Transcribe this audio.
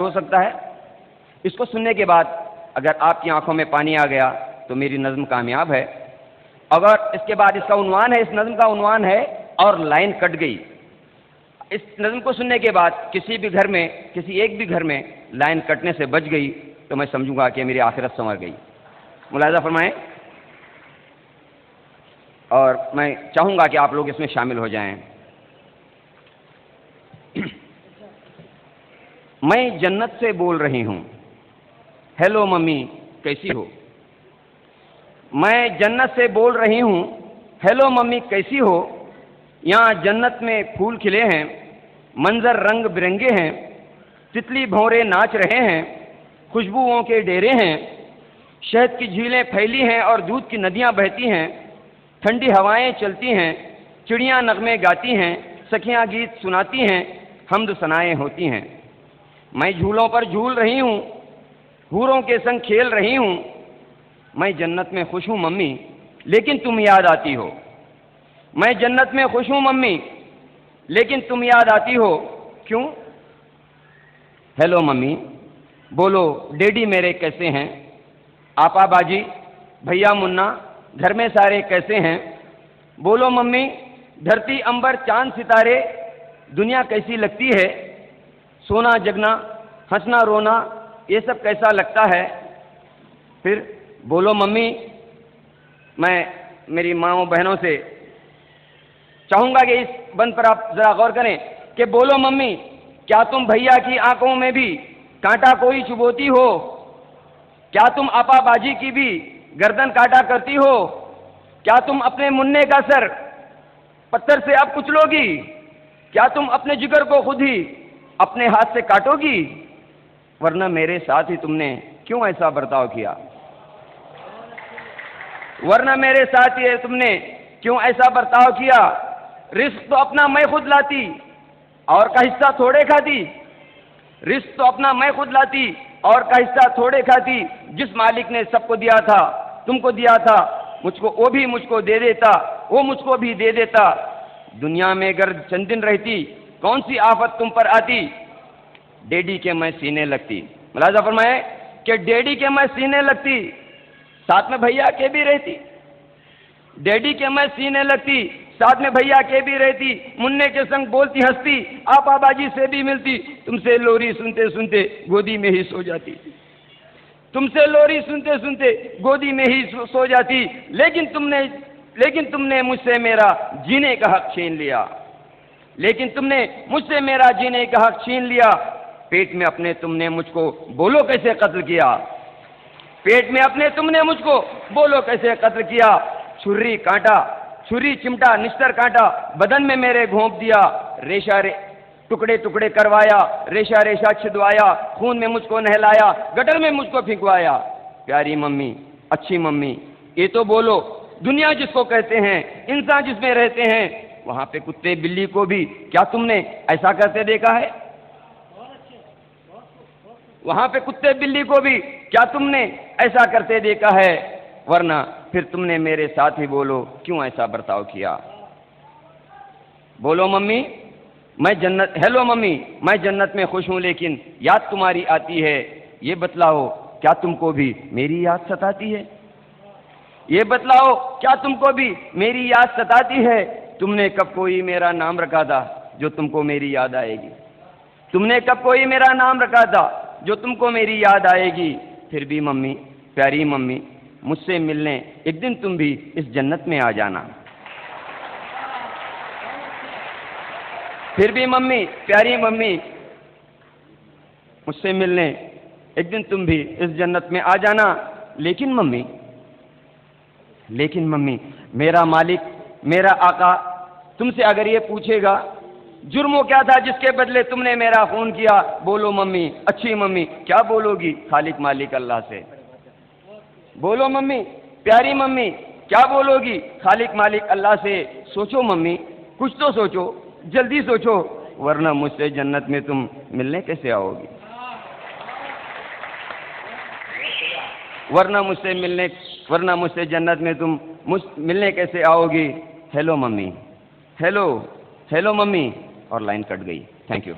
हो सकता है। इसको सुनने के बाद अगर आपकी आंखों में पानी आ गया तो मेरी नज़्म कामयाब है। अगर इसके बाद इसका उन्वान है, इस नज़्म का उन्वान है और लाइन कट गई, इस नज़्म को सुनने के बाद किसी भी घर में, किसी एक भी घर में लाइन कटने से बच गई तो मैं समझूंगा कि मेरी आखिरत संवर गई। मुलाहिज़ा फरमाएं और मैं चाहूंगा कि आप लोग इसमें शामिल हो जाएं। मैं जन्नत से बोल रही हूं, हेलो मम्मी कैसी हो। मैं जन्नत से बोल रही हूं, हेलो मम्मी कैसी हो। यहाँ जन्नत में फूल खिले हैं, मंजर रंग बिरंगे हैं, तितली भौरे नाच रहे हैं, खुशबुओं के डेरे हैं, शहद की झीलें फैली हैं और दूध की नदियाँ बहती हैं, ठंडी हवाएं चलती हैं, चिड़ियाँ नगमे गाती हैं, सखियाँ गीत सुनाती हैं, हम्द सनाएं होती हैं। मैं झूलों पर झूल रही हूँ, हूरों के संग खेल रही हूँ। मैं जन्नत में खुश हूँ मम्मी, लेकिन तुम याद आती हो। मैं जन्नत में खुश हूँ मम्मी, लेकिन तुम याद आती हो। क्यों? हेलो मम्मी, बोलो डैडी मेरे कैसे हैं। आपा बाजी, भैया मुन्ना, घर में सारे कैसे हैं। बोलो मम्मी, धरती अंबर चांद सितारे, दुनिया कैसी लगती है। सोना जगना, हंसना रोना, ये सब कैसा लगता है। फिर बोलो मम्मी, मैं मेरी माँओं बहनों से चाहूँगा कि इस बंद पर आप ज़रा गौर करें कि बोलो मम्मी, क्या तुम भैया की आंखों में भी कांटा कोई चुभोती हो। क्या तुम आपा बाजी की भी गर्दन काटा करती हो। क्या तुम अपने मुन्ने का सर पत्थर से अब कुचलोगी। क्या तुम अपने जिगर को खुद ही अपने हाथ से काटोगी। वरना मेरे साथ ही तुमने क्यों ऐसा बर्ताव किया। वरना मेरे साथ ही तुमने क्यों ऐसा बर्ताव किया। रिस्क तो अपना मैं खुद लाती और का हिस्सा थोड़े खाती। रिस्क तो अपना मैं खुद लाती और का हिस्सा थोड़े खाती। जिस मालिक ने सबको दिया था, तुमको दिया था, मुझको वो भी मुझको दे देता, वो मुझको भी दे देता। दुनिया में अगर चंद दिन रहती, कौन सी आफत तुम पर आती। डैडी के मैं सीने लगती। मुलाहिज़ा फरमाए कि डैडी के मैं सीने लगती, साथ में भैया के भी रहती। डैडी के मैं सीने लगती, साथ में भैया के भी रहती। मुन्ने के संग बोलती हंसती, आपा बाजी से भी मिलती। तुमसे लोरी सुनते सुनते गोदी में ही सो जाती। तुमसे लोरी सुनते सुनते गोदी में ही सो जाती। लेकिन तुमने मुझसे मेरा जीने का हक छीन लिया। लेकिन तुमने मुझसे मेरा जीने का हक छीन लिया। पेट में अपने तुमने मुझको बोलो कैसे कत्ल किया। पेट में अपने तुमने मुझको बोलो कैसे कत्ल किया। छुरी कांटा, छुरी चिमटा, निस्तर कांटा बदन में मेरे घोंप दिया। रेशा टुकड़े टुकड़े करवाया, रेशा रेशा छिदवाया, खून में मुझको नहलाया, गटर में मुझको फिंकवाया। प्यारी मम्मी, अच्छी मम्मी, ये तो बोलो, दुनिया जिसको कहते हैं, इंसान जिसमें रहते हैं, वहां पे कुत्ते बिल्ली को भी क्या तुमने ऐसा करते देखा है। वहां पे कुत्ते बिल्ली को भी क्या तुमने ऐसा करते देखा है। वरना फिर तुमने मेरे साथ ही बोलो क्यों ऐसा बर्ताव किया। बोलो मम्मी, हेलो मम्मी, मैं जन्नत में खुश हूं, लेकिन याद तुम्हारी आती है। ये बतलाओ क्या तुमको भी मेरी याद सताती है। ये बतलाओ क्या तुमको भी मेरी याद सताती है। तुमने कब कोई मेरा नाम रखा था जो तुमको मेरी याद आएगी। तुमने कब कोई मेरा नाम रखा था जो तुमको मेरी याद आएगी। फिर भी मम्मी, प्यारी मम्मी, मुझसे मिलने एक दिन तुम भी इस जन्नत में आ जाना। फिर भी मम्मी, प्यारी मम्मी, मुझसे मिलने एक दिन तुम भी इस जन्नत में आ जाना। लेकिन मम्मी, मेरा मालिक, मेरा आका तुमसे अगर ये पूछेगा जुर्म वो क्या था जिसके बदले तुमने मेरा खून किया। बोलो मम्मी, अच्छी मम्मी, क्या बोलोगी खालिक मालिक अल्लाह से। बोलो मम्मी, प्यारी मम्मी, क्या बोलोगी खालिक मालिक अल्लाह से। सोचो मम्मी, कुछ तो सोचो, जल्दी सोचो, वरना मुझसे जन्नत में तुम मिलने कैसे आओगी। वरना मुझसे जन्नत में तुम मिलने कैसे आओगी। हेलो मम्मी, हेलो मम्मी, और लाइन कट गई। Thank you.